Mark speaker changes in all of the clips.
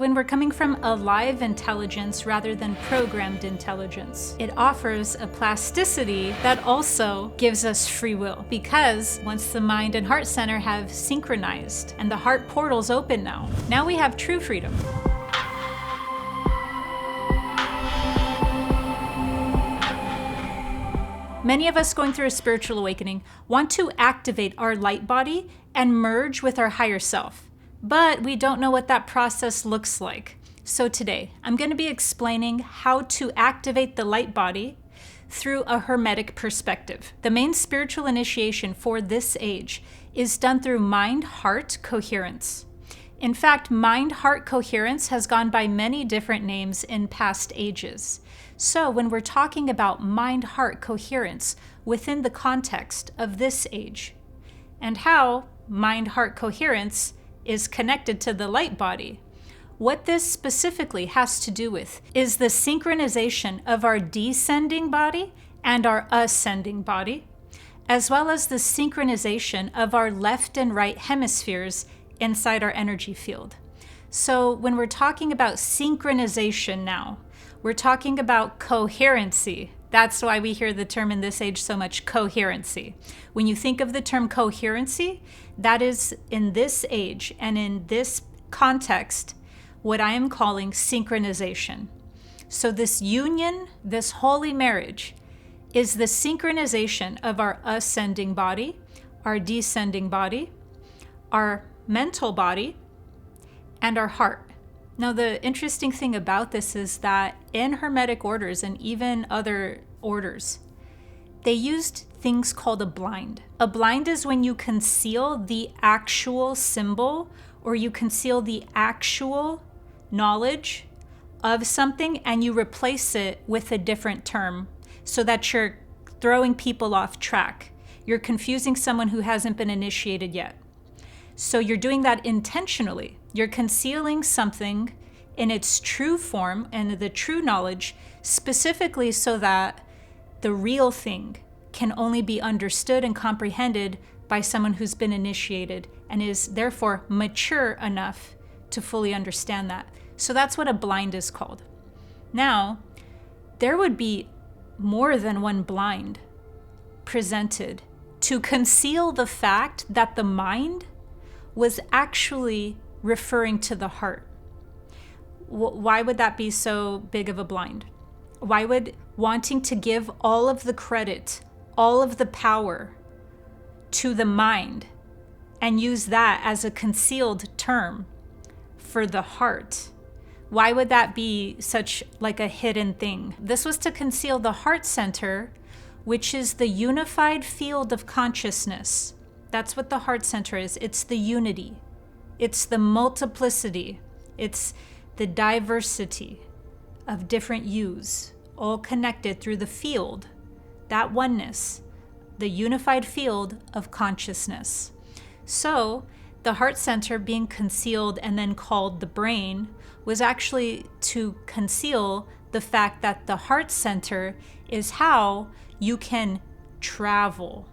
Speaker 1: when we're coming from a live intelligence rather than programmed intelligence, it offers a plasticity that also gives us free will, because once the mind and heart center have synchronized and the heart portal's open now we have true freedom. Many of us going through a spiritual awakening want to activate our light body and merge with our higher self, but we don't know what that process looks like. So today, I'm going to be explaining how to activate the light body through a Hermetic perspective. The main spiritual initiation for this age is done through mind-heart coherence. In fact, mind-heart coherence has gone by many different names in past ages. So when we're talking about mind-heart coherence within the context of this age, and how mind-heart coherence is connected to the light body, what this specifically has to do with is the synchronization of our descending body and our ascending body, as well as the synchronization of our left and right hemispheres inside our energy field. So when we're talking about synchronization now, we're talking about coherency. That's why we hear the term in this age so much, coherency. When you think of the term coherency, that is in this age and in this context, what I am calling synchronization. So this union, this holy marriage, is the synchronization of our ascending body, our descending body, our mental body, and our heart. Now, the interesting thing about this is that in Hermetic orders and even other orders, they used things called a blind. A blind is when you conceal the actual symbol or you conceal the actual knowledge of something and you replace it with a different term so that you're throwing people off track. You're confusing someone who hasn't been initiated yet. So you're doing that intentionally. You're concealing something in its true form and the true knowledge, specifically so that the real thing can only be understood and comprehended by someone who's been initiated and is therefore mature enough to fully understand that. So that's what a blind is called. Now, there would be more than one blind presented to conceal the fact that the mind was actually referring to the heart. Why would that be so big of a blind? Why would wanting to give all of the credit, all of the power to the mind and use that as a concealed term for the heart? Why would that be such like a hidden thing? This was to conceal the heart center, which is the unified field of consciousness. That's what the heart center is. It's the unity. It's the multiplicity. It's the diversity of different yous, all connected through the field, that oneness, the unified field of consciousness. So the heart center being concealed and then called the brain was actually to conceal the fact that the heart center is how you can travel.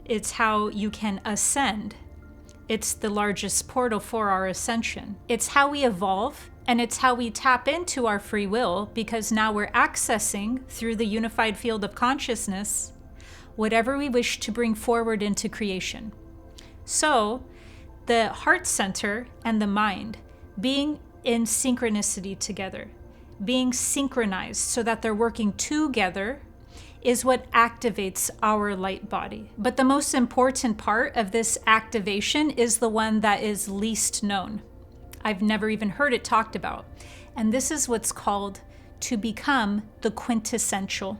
Speaker 1: It's how you can ascend. It's the largest portal for our ascension. It's how we evolve, and it's how we tap into our free will, because now we're accessing through the unified field of consciousness whatever we wish to bring forward into creation. So the heart center and the mind being in synchronicity together, being synchronized so that they're working together, is what activates our light body. But the most important part of this activation is the one that is least known. I've never even heard it talked about. And this is what's called to become the quintessential,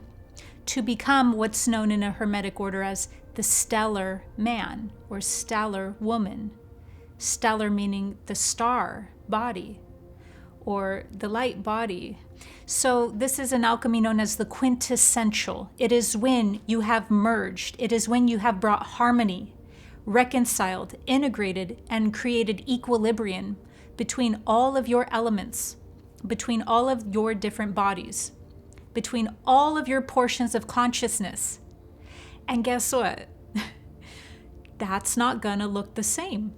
Speaker 1: to become what's known in a Hermetic order as the stellar man or stellar woman. Stellar meaning the star body or the light body. So this is an alchemy known as the quintessential. It is when you have merged. It is when you have brought harmony, reconciled, integrated, and created equilibrium between all of your elements, between all of your different bodies, between all of your portions of consciousness. And guess what? That's not gonna look the same.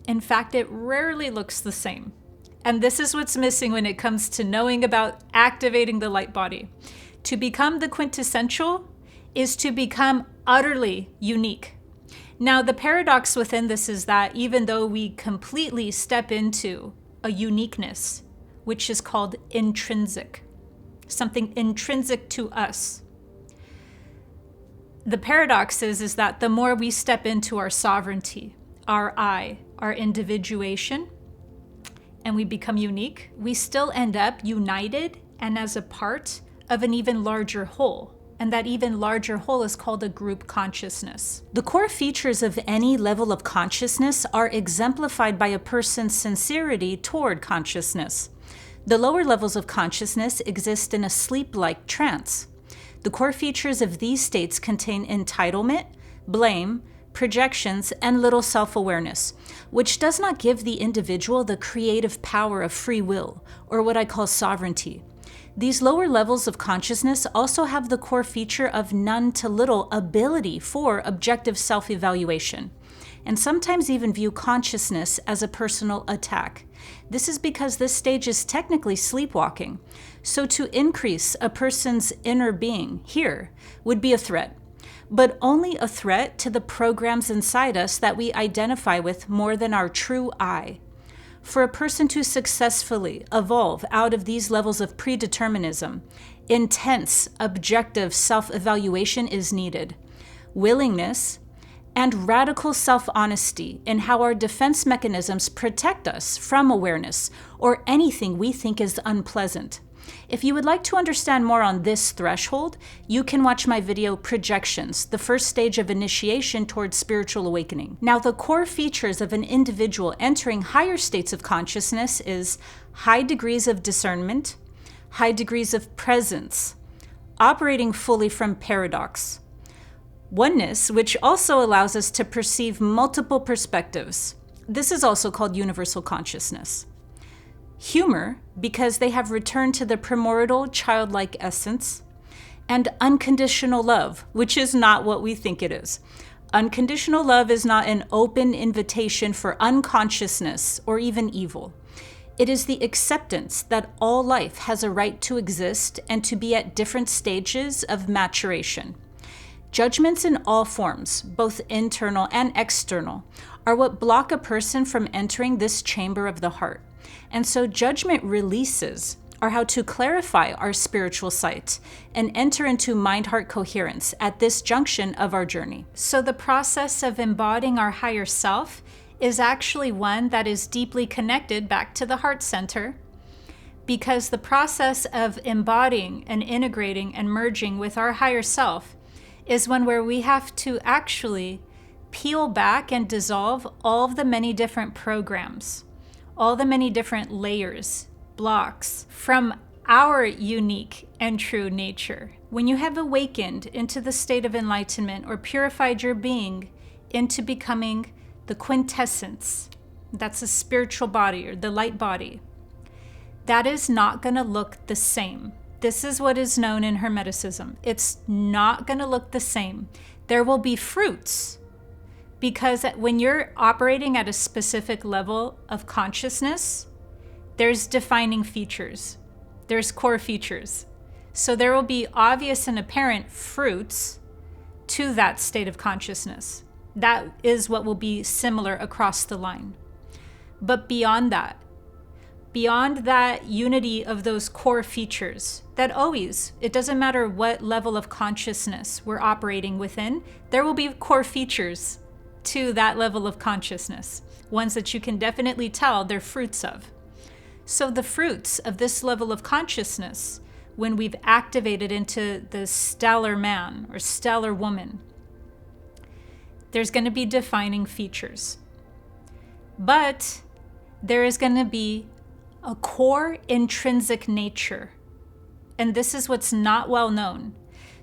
Speaker 1: In fact, it rarely looks the same. And this is what's missing when it comes to knowing about activating the light body. To become the quintessential is to become utterly unique. Now, the paradox within this is that even though we completely step into a uniqueness, which is called intrinsic, something intrinsic to us, the paradox is that the more we step into our sovereignty, our I, our individuation, and we become unique, we still end up united and as a part of an even larger whole. And that even larger whole is called a group consciousness. The core features of any level of consciousness are exemplified by a person's sincerity toward consciousness. The lower levels of consciousness exist in a sleep-like trance. The core features of these states contain entitlement, blame, projections, and little self-awareness, which does not give the individual the creative power of free will, or what I call sovereignty. These lower levels of consciousness also have the core feature of none to little ability for objective self-evaluation, and sometimes even view consciousness as a personal attack. This is because this stage is technically sleepwalking, so to increase a person's inner being here would be a threat, but only a threat to the programs inside us that we identify with more than our true I. For a person to successfully evolve out of these levels of predeterminism, intense, objective self-evaluation is needed, willingness, and radical self-honesty in how our defense mechanisms protect us from awareness or anything we think is unpleasant. If you would like to understand more on this threshold, you can watch my video Projections, the first stage of initiation towards spiritual awakening. Now, the core features of an individual entering higher states of consciousness is high degrees of discernment, high degrees of presence, operating fully from paradox, oneness, which also allows us to perceive multiple perspectives. This is also called universal consciousness. Humor, because they have returned to the primordial childlike essence, and unconditional love, which is not what we think it is. Unconditional love is not an open invitation for unconsciousness or even evil. It is the acceptance that all life has a right to exist and to be at different stages of maturation. Judgments in all forms, both internal and external, are what block a person from entering this chamber of the heart. And so judgment releases are how to clarify our spiritual sight and enter into mind-heart coherence at this junction of our journey. So the process of embodying our higher self is actually one that is deeply connected back to the heart center, because the process of embodying and integrating and merging with our higher self is one where we have to actually peel back and dissolve all of the many different programs, all the many different layers, blocks from our unique and true nature. When you have awakened into the state of enlightenment or purified your being into becoming the quintessence, that's a spiritual body or the light body, that is not going to look the same. This is what is known in Hermeticism. It's not going to look the same. There will be fruits, because when you're operating at a specific level of consciousness, there's defining features. There's core features. So there will be obvious and apparent fruits to that state of consciousness. That is what will be similar across the line. But beyond that unity of those core features, that always, it doesn't matter what level of consciousness we're operating within, there will be core features to that level of consciousness, ones that you can definitely tell they're fruits of. So the fruits of this level of consciousness, when we've activated into the stellar man or stellar woman, there's going to be defining features. But there is going to be a core intrinsic nature. And this is what's not well known.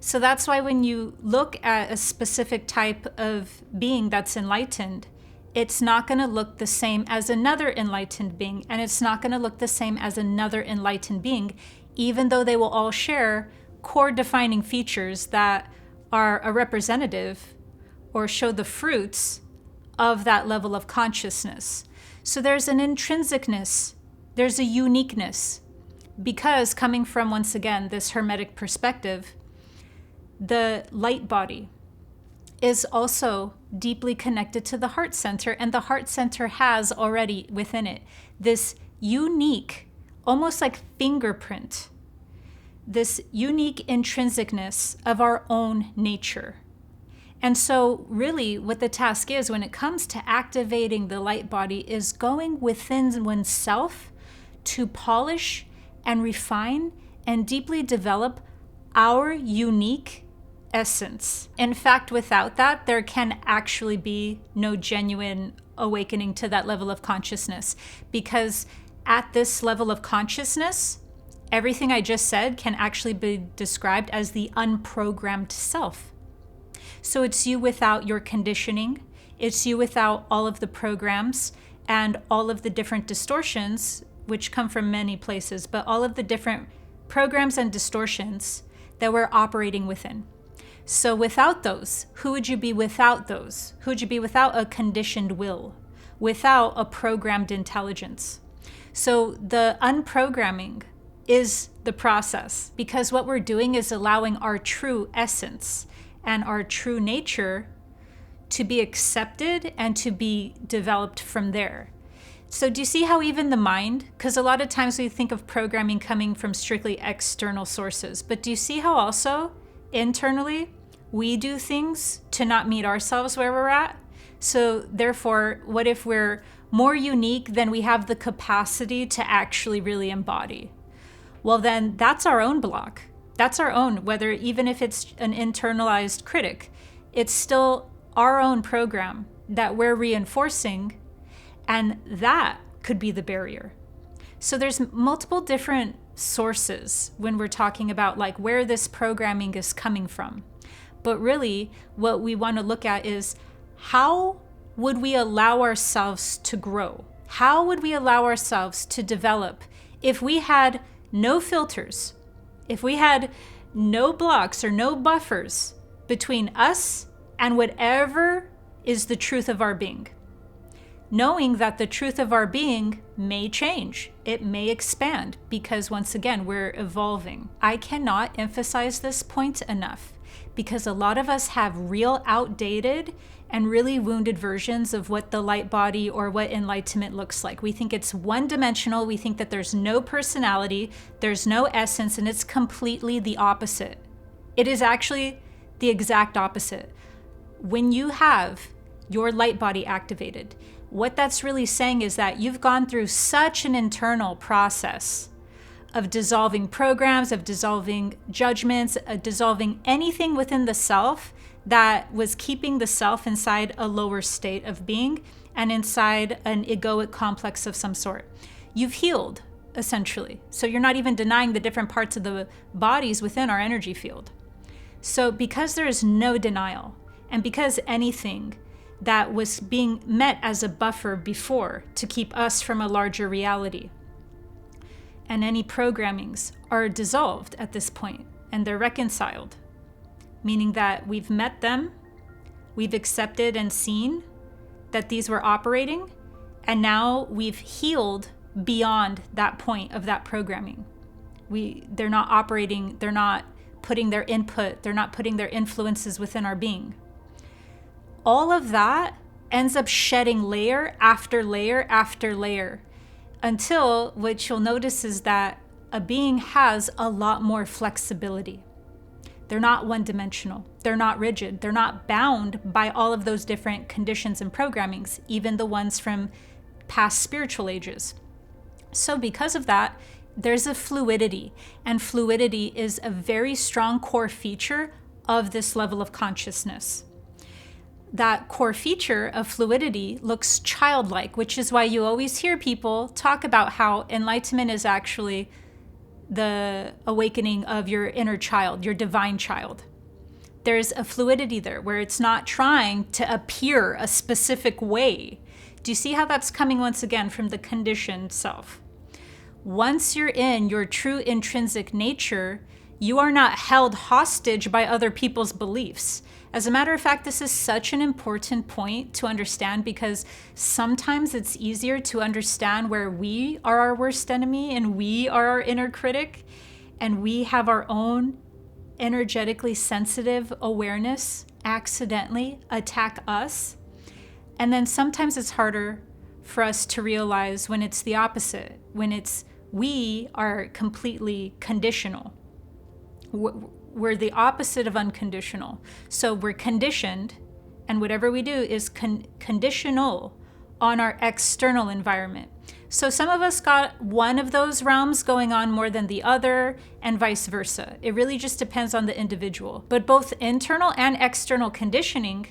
Speaker 1: So that's why when you look at a specific type of being that's enlightened, it's not going to look the same as another enlightened being, and it's not going to look the same as another enlightened being, even though they will all share core defining features that are a representative or show the fruits of that level of consciousness. So there's an intrinsicness There's a uniqueness because, coming from, once again, this Hermetic perspective, the light body is also deeply connected to the heart center, and the heart center has already within it this unique, almost like fingerprint, this unique intrinsicness of our own nature. And so really what the task is when it comes to activating the light body is going within oneself to polish and refine and deeply develop our unique essence. In fact, without that, there can actually be no genuine awakening to that level of consciousness, because at this level of consciousness, everything I just said can actually be described as the unprogrammed self. So it's you without your conditioning, it's you without all of the programs and all of the different distortions, which come from many places, but all of the different programs and distortions that we're operating within. So without those, who would you be without those? Who would you be without a conditioned will, without a programmed intelligence? So the unprogramming is the process, because what we're doing is allowing our true essence and our true nature to be accepted and to be developed from there. So do you see how even the mind, because a lot of times we think of programming coming from strictly external sources, but do you see how also internally we do things to not meet ourselves where we're at? So therefore, what if we're more unique than we have the capacity to actually really embody? Well, then that's our own block. That's our own, whether even if it's an internalized critic, it's still our own program that we're reinforcing, and that could be the barrier. So there's multiple different sources when we're talking about like where this programming is coming from. But really what we want to look at is how would we allow ourselves to grow? How would we allow ourselves to develop if we had no filters, if we had no blocks or no buffers between us and whatever is the truth of our being? Knowing that the truth of our being may change, it may expand, because once again, we're evolving. I cannot emphasize this point enough, because a lot of us have real outdated and really wounded versions of what the light body or what enlightenment looks like. We think it's one-dimensional. We think that there's no personality, there's no essence, and it's completely the opposite. It is actually the exact opposite. When you have your light body activated, what that's really saying is that you've gone through such an internal process of dissolving programs, of dissolving judgments, dissolving anything within the self that was keeping the self inside a lower state of being and inside an egoic complex of some sort. You've healed, essentially. So you're not even denying the different parts of the bodies within our energy field. So because there is no denial, and because anything that was being met as a buffer before to keep us from a larger reality, and any programmings are dissolved at this point and they're reconciled, meaning that we've met them, we've accepted and seen that these were operating, and now we've healed beyond that point of that programming. They're not operating, they're not putting their input, they're not putting their influences within our being. All of that ends up shedding layer after layer after layer, until what you'll notice is that a being has a lot more flexibility. They're not one-dimensional. They're not rigid. They're not bound by all of those different conditions and programmings, even the ones from past spiritual ages. So because of that, there's a fluidity, and fluidity is a very strong core feature of this level of consciousness. That core feature of fluidity looks childlike, which is why you always hear people talk about how enlightenment is actually the awakening of your inner child, your divine child. There's a fluidity there where it's not trying to appear a specific way. Do you see how that's coming once again from the conditioned self? Once you're in your true intrinsic nature, you are not held hostage by other people's beliefs. As a matter of fact, this is such an important point to understand because sometimes it's easier to understand where we are our worst enemy and we are our inner critic and we have our own energetically sensitive awareness accidentally attack us. And then sometimes it's harder for us to realize when it's the opposite, when it's we are completely conditional. We're the opposite of unconditional. So we're conditioned, and whatever we do is conditional on our external environment. So some of us got one of those realms going on more than the other, and vice versa. It really just depends on the individual. But both internal and external conditioning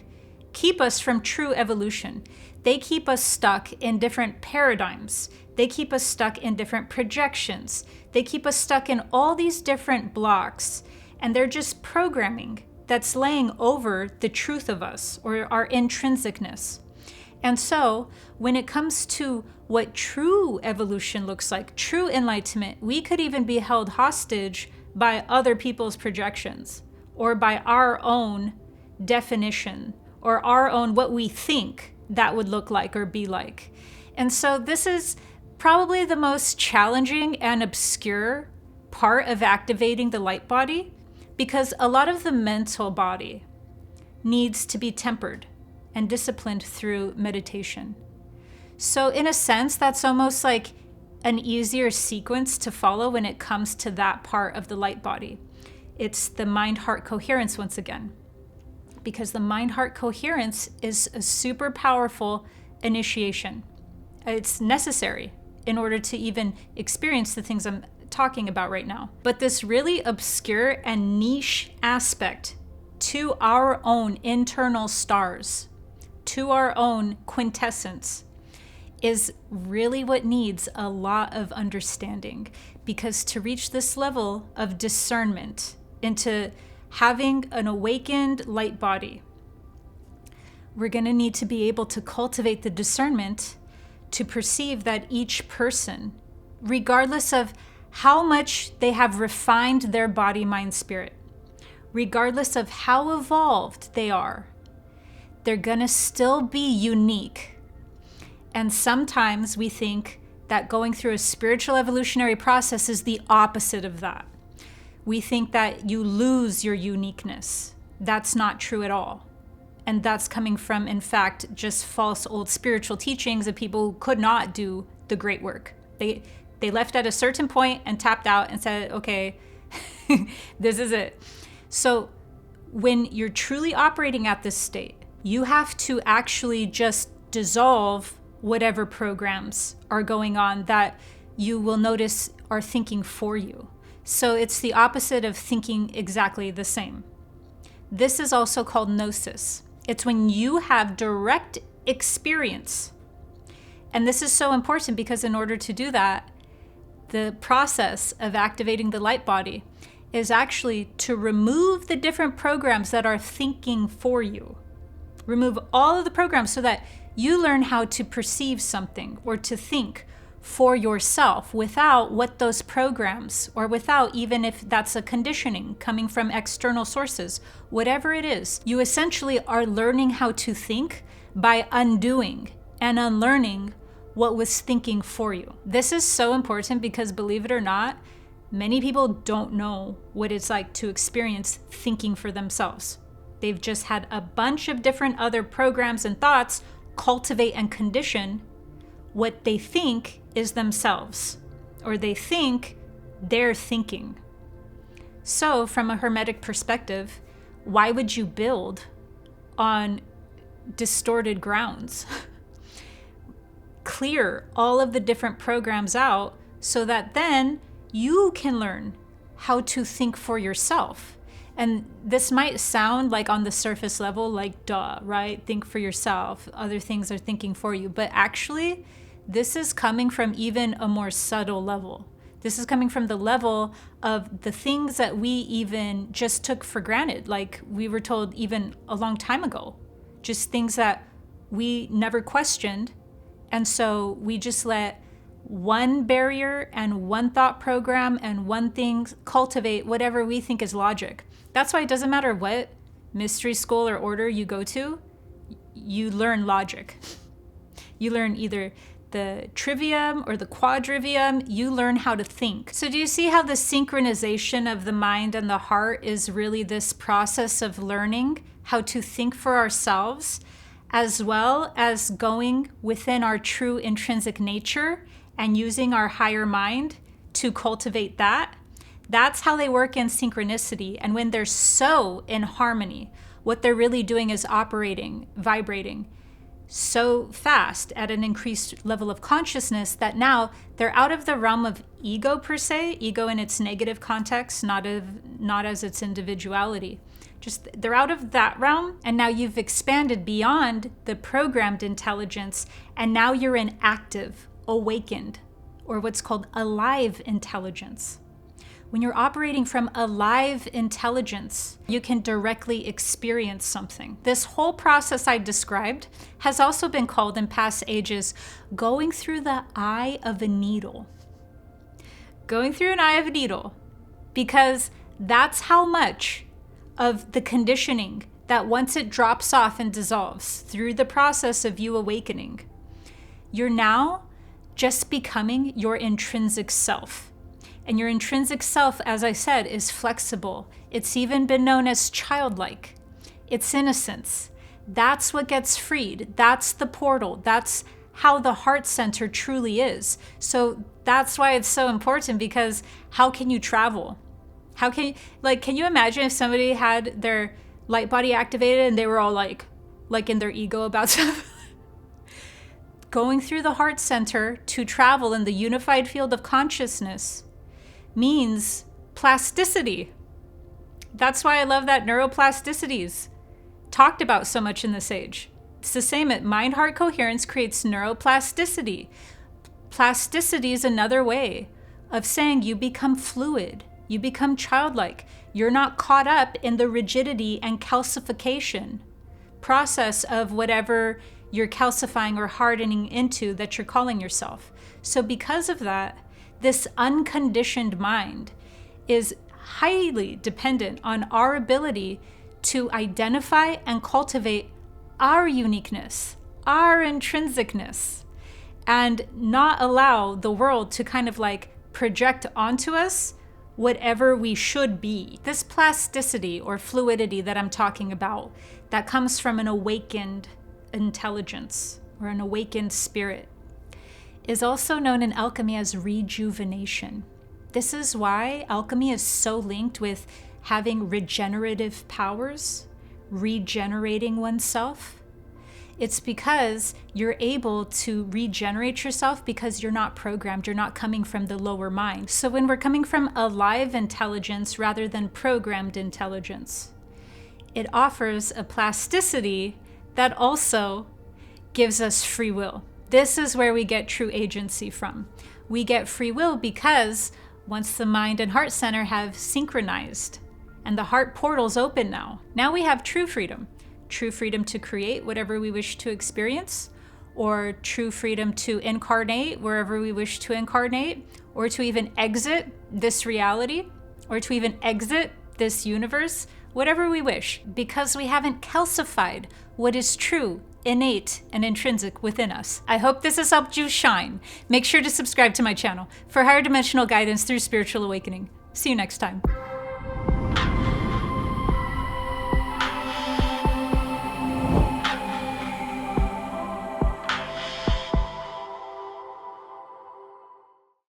Speaker 1: keep us from true evolution. They keep us stuck in different paradigms. They keep us stuck in different projections. They keep us stuck in all these different blocks, and they're just programming that's laying over the truth of us or our intrinsicness. And so when it comes to what true evolution looks like, true enlightenment, we could even be held hostage by other people's projections or by our own definition or our own what we think that would look like or be like. And so this is probably the most challenging and obscure part of activating the light body, because a lot of the mental body needs to be tempered and disciplined through meditation. So in a sense, that's almost like an easier sequence to follow when it comes to that part of the light body. It's the mind-heart coherence once again, because the mind-heart coherence is a super powerful initiation. It's necessary in order to even experience the things I'm talking about right now. But this really obscure and niche aspect to our own internal stars, to our own quintessence, is really what needs a lot of understanding. Because to reach this level of discernment into having an awakened light body, we're going to need to be able to cultivate the discernment to perceive that each person, regardless of how much they have refined their body, mind, spirit, regardless of how evolved they are, they're going to still be unique. And sometimes we think that going through a spiritual evolutionary process is the opposite of that. We think that you lose your uniqueness. That's not true at all. And that's coming from, in fact, just false old spiritual teachings of people who could not do the great work. They left at a certain point and tapped out and said, okay, this is it. So when you're truly operating at this state, you have to actually just dissolve whatever programs are going on that you will notice are thinking for you. So it's the opposite of thinking exactly the same. This is also called gnosis. It's when you have direct experience. And this is so important because in order to do that, the process of activating the light body is actually to remove the different programs that are thinking for you. Remove all of the programs so that you learn how to perceive something or to think for yourself without what those programs, or without even if that's a conditioning coming from external sources, whatever it is, you essentially are learning how to think by undoing and unlearning what was thinking for you. This is so important because, believe it or not, many people don't know what it's like to experience thinking for themselves. They've just had a bunch of different other programs and thoughts cultivate and condition what they think is themselves, or they think they're thinking. So from a Hermetic perspective, why would you build on distorted grounds? Clear all of the different programs out so that then you can learn how to think for yourself. And this might sound like on the surface level, like duh, right? Think for yourself. Other things are thinking for you. But actually, this is coming from even a more subtle level. This is coming from the level of the things that we even just took for granted, like we were told even a long time ago. Just things that we never questioned. And so we just let one barrier and one thought program and one thing cultivate whatever we think is logic. That's why it doesn't matter what mystery school or order you go to, you learn logic. You learn either the trivium or the quadrivium. You learn how to think. So do you see how the synchronization of the mind and the heart is really this process of learning how to think for ourselves, as well as going within our true intrinsic nature and using our higher mind to cultivate that? That's how they work in synchronicity. And when they're so in harmony, what they're really doing is operating, vibrating so fast at an increased level of consciousness that now they're out of the realm of ego per se, ego in its negative context, not as its individuality. Just they're out of that realm, and now you've expanded beyond the programmed intelligence, and now you're in active, awakened, or what's called alive intelligence. When you're operating from alive intelligence, you can directly experience something. This whole process I described has also been called in past ages going through the eye of a needle. Going through an eye of a needle, because that's how much of the conditioning that once it drops off and dissolves through the process of you awakening, you're now just becoming your intrinsic self. And your intrinsic self, as I said, is flexible. It's even been known as childlike. It's innocence. That's what gets freed. That's the portal. That's how the heart center truly is. So that's why it's so important, because how can you travel? How can you, can you imagine if somebody had their light body activated and they were all like in their ego about stuff? Going through the heart center to travel in the unified field of consciousness means plasticity. That's why I love that neuroplasticity is talked about so much in this age. It's the same. Mind-heart coherence creates neuroplasticity. Plasticity is another way of saying you become fluid, you become childlike. You're not caught up in the rigidity and calcification process of whatever you're calcifying or hardening into that you're calling yourself. So because of that, this unconditioned mind is highly dependent on our ability to identify and cultivate our uniqueness, our intrinsicness, and not allow the world to kind of project onto us whatever we should be. This plasticity or fluidity that I'm talking about, that comes from an awakened intelligence or an awakened spirit, is also known in alchemy as rejuvenation. This is why alchemy is so linked with having regenerative powers, regenerating oneself. It's because you're able to regenerate yourself because you're not programmed, you're not coming from the lower mind. So when we're coming from alive intelligence rather than programmed intelligence, it offers a plasticity that also gives us free will. This is where we get true agency from. We get free will because once the mind and heart center have synchronized and the heart portal's open now we have true freedom to create whatever we wish to experience, or true freedom to incarnate wherever we wish to incarnate, or to even exit this reality, or to even exit this universe, whatever we wish, because we haven't calcified what is true, innate, and intrinsic within us. I hope this has helped you shine. Make sure to subscribe to my channel for higher dimensional guidance through spiritual awakening. See you next time.